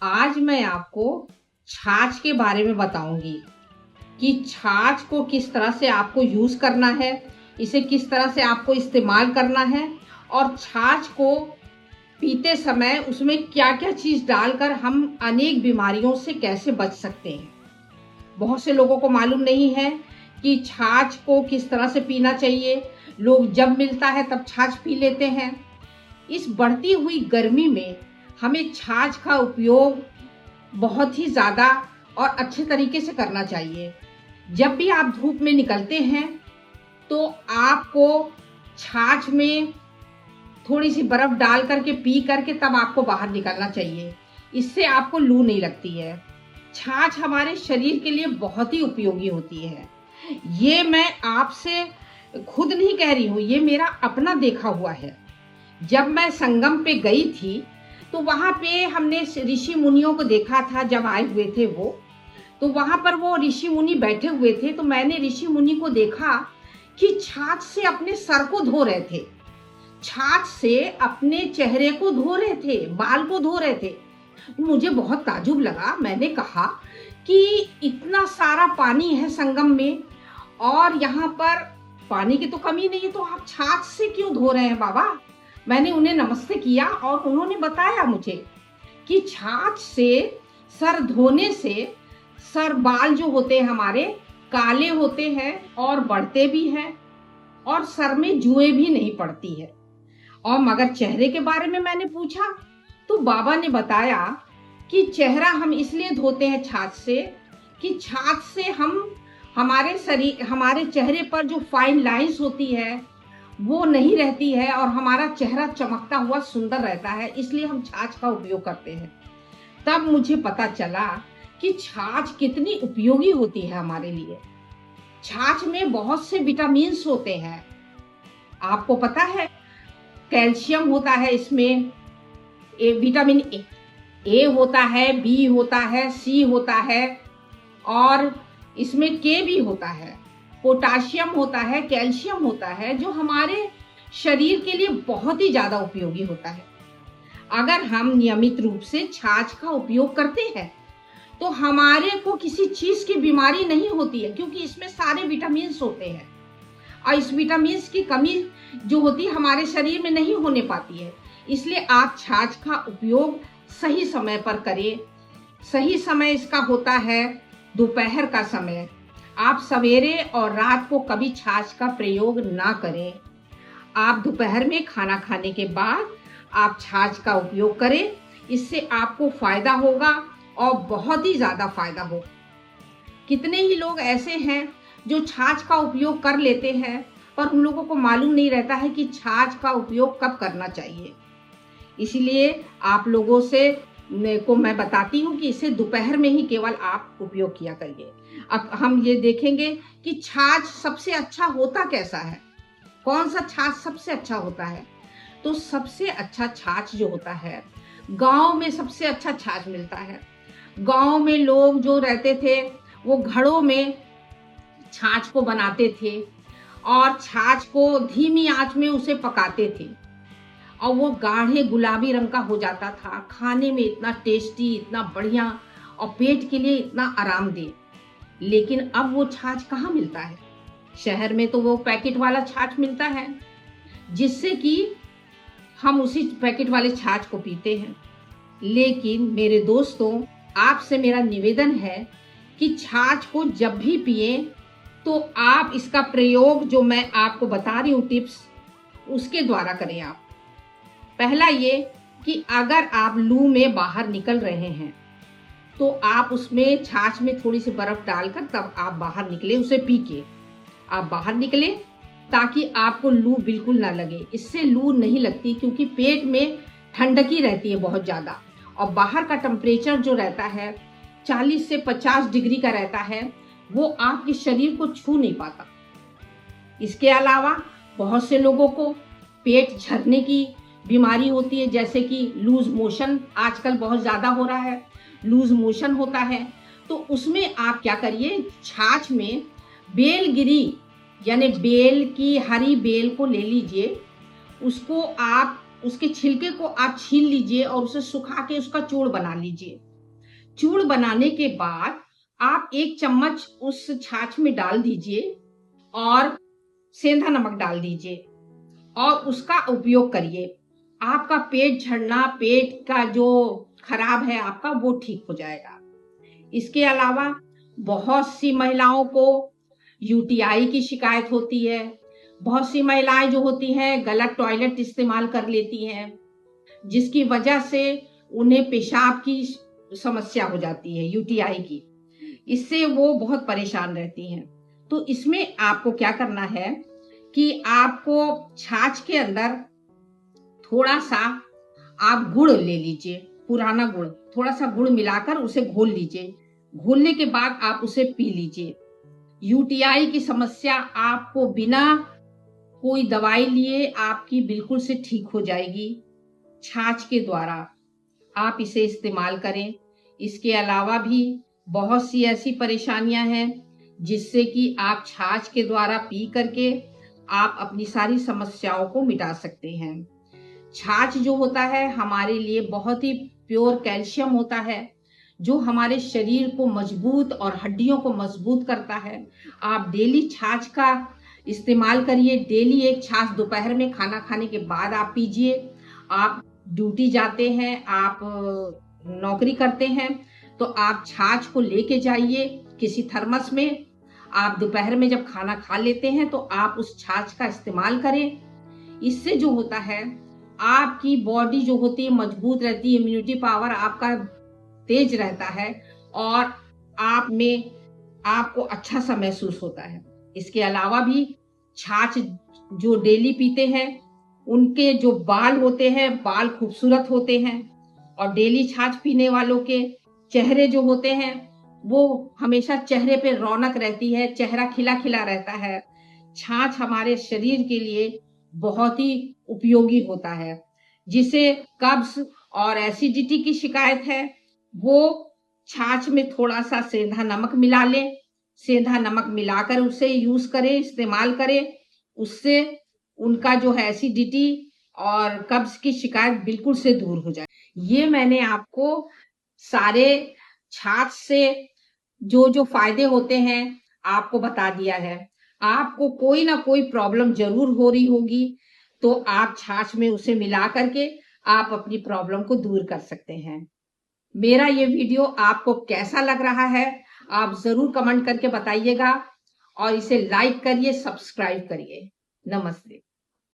आज मैं आपको छाछ के बारे में बताऊंगी कि छाछ को किस तरह से आपको यूज करना है, इसे किस तरह से आपको इस्तेमाल करना है और छाछ को पीते समय उसमें क्या क्या चीज डालकर हम अनेक बीमारियों से कैसे बच सकते हैं। बहुत से लोगों को मालूम नहीं है कि छाछ को किस तरह से पीना चाहिए। लोग जब मिलता है तब छाछ पी लेते हैं। इस बढ़ती हुई गर्मी में हमें छाछ का उपयोग बहुत ही ज़्यादा और अच्छे तरीके से करना चाहिए। जब भी आप धूप में निकलते हैं तो आपको छाछ में थोड़ी सी बर्फ डाल करके पी करके तब आपको बाहर निकलना चाहिए। इससे आपको लू नहीं लगती है। छाछ हमारे शरीर के लिए बहुत ही उपयोगी होती है। ये मैं आपसे खुद नहीं कह रही हूँ, ये मेरा अपना देखा हुआ है। जब मैं संगम पे गई थी तो वहां पे हमने ऋषि मुनियों को देखा था। जब आए हुए थे वो, तो वहां पर वो ऋषि मुनि बैठे हुए थे, तो मैंने ऋषि मुनि को देखा कि छाछ से अपने सर को धो रहे थे, छाछ से अपने चेहरे को धो रहे थे, बाल को धो रहे थे। मुझे बहुत ताजुब लगा। मैंने कहा कि इतना सारा पानी है संगम में और यहाँ पर पानी की तो कमी नहीं है, तो आप छाछ से क्यों धो रहे हैं बाबा। मैंने उन्हें नमस्ते किया और उन्होंने बताया मुझे कि छाछ से सर धोने से सर बाल जो होते हैं हमारे काले होते हैं और बढ़ते भी हैं और सर में जुएं भी नहीं पड़ती है। और मगर चेहरे के बारे में मैंने पूछा तो बाबा ने बताया कि चेहरा हम इसलिए धोते हैं छाछ से कि छाछ से हम हमारे चेहरे पर जो फाइन लाइंस होती है वो नहीं रहती है और हमारा चेहरा चमकता हुआ सुंदर रहता है, इसलिए हम छाछ का उपयोग करते हैं। तब मुझे पता चला कि छाछ कितनी उपयोगी होती है हमारे लिए। छाछ में बहुत से विटामिन्स होते हैं, आपको पता है। कैल्शियम होता है इसमें, विटामिन ए होता है, बी होता है, सी होता है और इसमें के भी होता है, पोटाशियम होता है, कैल्शियम होता है, जो हमारे शरीर के लिए बहुत ही ज्यादा उपयोगी होता है। अगर हम नियमित रूप से छाछ का उपयोग करते हैं तो हमारे को किसी चीज की बीमारी नहीं होती है, क्योंकि इसमें सारे विटामिन्स होते हैं और इस विटामिन्स की कमी जो होती है हमारे शरीर में नहीं होने पाती है। इसलिए आप छाछ का उपयोग सही समय पर करें। सही समय इसका होता है दोपहर का समय। आप सवेरे और रात को कभी छाछ का प्रयोग ना करें। आप दोपहर में खाना खाने के बाद आप छाछ का उपयोग करें, इससे आपको फायदा होगा और बहुत ही ज्यादा फायदा होगा। कितने ही लोग ऐसे हैं जो छाछ का उपयोग कर लेते हैं पर उन लोगों को मालूम नहीं रहता है कि छाछ का उपयोग कब करना चाहिए। इसलिए आप लोगों से को मैं बताती हूँ कि इसे दोपहर में ही केवल आप उपयोग किया करिए। अब हम ये देखेंगे कि छाछ सबसे अच्छा होता कैसा है, कौन सा छाछ सबसे अच्छा होता है। तो सबसे अच्छा छाछ जो होता है, गांव में सबसे अच्छा छाछ मिलता है। गांव में लोग जो रहते थे वो घड़ों में छाछ को बनाते थे और छाछ को धीमी आंच में उसे पकाते थे और वो गाढ़े गुलाबी रंग का हो जाता था। खाने में इतना टेस्टी, इतना बढ़िया और पेट के लिए इतना आरामदेह। लेकिन अब वो छाछ कहाँ मिलता है। शहर में तो वो पैकेट वाला छाछ मिलता है, जिससे कि हम उसी पैकेट वाले छाछ को पीते हैं। लेकिन मेरे दोस्तों, आपसे मेरा निवेदन है कि छाछ को जब भी पिए तो आप इसका प्रयोग जो मैं आपको बता रही हूँ टिप्स, उसके द्वारा करें आप। पहला ये कि अगर आप लू में बाहर निकल रहे हैं तो आप उसमें छाछ में थोड़ी सी बर्फ डालकर तब आप बाहर निकले, उसे पी के आप बाहर निकले ताकि आपको लू बिल्कुल ना लगे। इससे लू नहीं लगती क्योंकि पेट में ठंडकी रहती है बहुत ज्यादा और बाहर का टेम्परेचर जो रहता है 40 से 50 डिग्री का रहता है, वो आपके शरीर को छू नहीं पाता। इसके अलावा बहुत से लोगों को पेट झरने की बीमारी होती है, जैसे कि लूज मोशन आजकल बहुत ज्यादा हो रहा है, लूज मोशन होता है। तो उसमें आप क्या करिए, छाछ में बेलगिरी यानी बेल की हरी बेल को ले लीजिए, उसको आप उसके छिलके को आप छील लीजिए और उसे सुखा के उसका चूर्ण बना लीजिए। चूर्ण बनाने के बाद आप 1 चम्मच उस छाछ में डाल दीजिए और सेंधा नमक डाल दीजिए और उसका उपयोग करिए। आपका पेट झड़ना, पेट का जो खराब है आपका, वो ठीक हो जाएगा। इसके अलावा बहुत सी महिलाओं को यूटीआई की शिकायत होती है। बहुत सी महिलाएं जो होती हैं गलत टॉयलेट इस्तेमाल कर लेती हैं, जिसकी वजह से उन्हें पेशाब की समस्या हो जाती है, यूटीआई की। इससे वो बहुत परेशान रहती हैं। तो इसमें आपको क्या करना है कि आपको छाछ के अंदर थोड़ा सा आप गुड़ ले लीजिए, पुराना गुड़, थोड़ा सा गुड़ मिलाकर उसे घोल लीजिए। घोलने के बाद आप उसे पी लीजिए। यूटीआई की समस्या आपको बिना कोई दवाई लिए आपकी बिल्कुल से ठीक हो जाएगी छाछ के द्वारा। आप इसे इस्तेमाल करें। इसके अलावा भी बहुत सी ऐसी परेशानियां हैं जिससे कि आप छाछ के द्वारा पी करके आप अपनी सारी समस्याओं को मिटा सकते हैं। छाछ जो होता है हमारे लिए बहुत ही प्योर कैल्शियम होता है, जो हमारे शरीर को मजबूत और हड्डियों को मजबूत करता है। आप डेली छाछ का इस्तेमाल करिए। डेली 1 छाछ दोपहर में खाना खाने के बाद आप पीजिए। आप ड्यूटी जाते हैं, आप नौकरी करते हैं, तो आप छाछ को लेके जाइए किसी थर्मस में। आप दोपहर में जब खाना खा लेते हैं तो आप उस छाछ का इस्तेमाल करें। इससे जो होता है आपकी बॉडी जो होती है मजबूत रहती है, इम्यूनिटी पावर आपका तेज रहता है और आप में आपको अच्छा सा महसूस होता है। इसके अलावा भी छाछ जो डेली पीते हैं उनके जो बाल होते हैं, बाल खूबसूरत होते हैं और डेली छाछ पीने वालों के चेहरे जो होते हैं वो हमेशा चेहरे पे रौनक रहती है, चेहरा खिला खिला रहता है। छाछ हमारे शरीर के लिए बहुत ही उपयोगी होता है। जिसे कब्ज और एसिडिटी की शिकायत है वो छाछ में थोड़ा सा सेंधा नमक मिला लें। सेंधा नमक मिलाकर उसे यूज करें, इस्तेमाल करें। उससे उनका जो है एसिडिटी और कब्ज की शिकायत बिल्कुल से दूर हो जाए। ये मैंने आपको सारे छाछ से जो जो फायदे होते हैं आपको बता दिया है। आपको कोई ना कोई प्रॉब्लम जरूर हो रही होगी, तो आप छाछ में उसे मिला करके आप अपनी प्रॉब्लम को दूर कर सकते हैं। मेरा ये वीडियो आपको कैसा लग रहा है आप जरूर कमेंट करके बताइएगा और इसे लाइक करिए, सब्सक्राइब करिए। नमस्ते।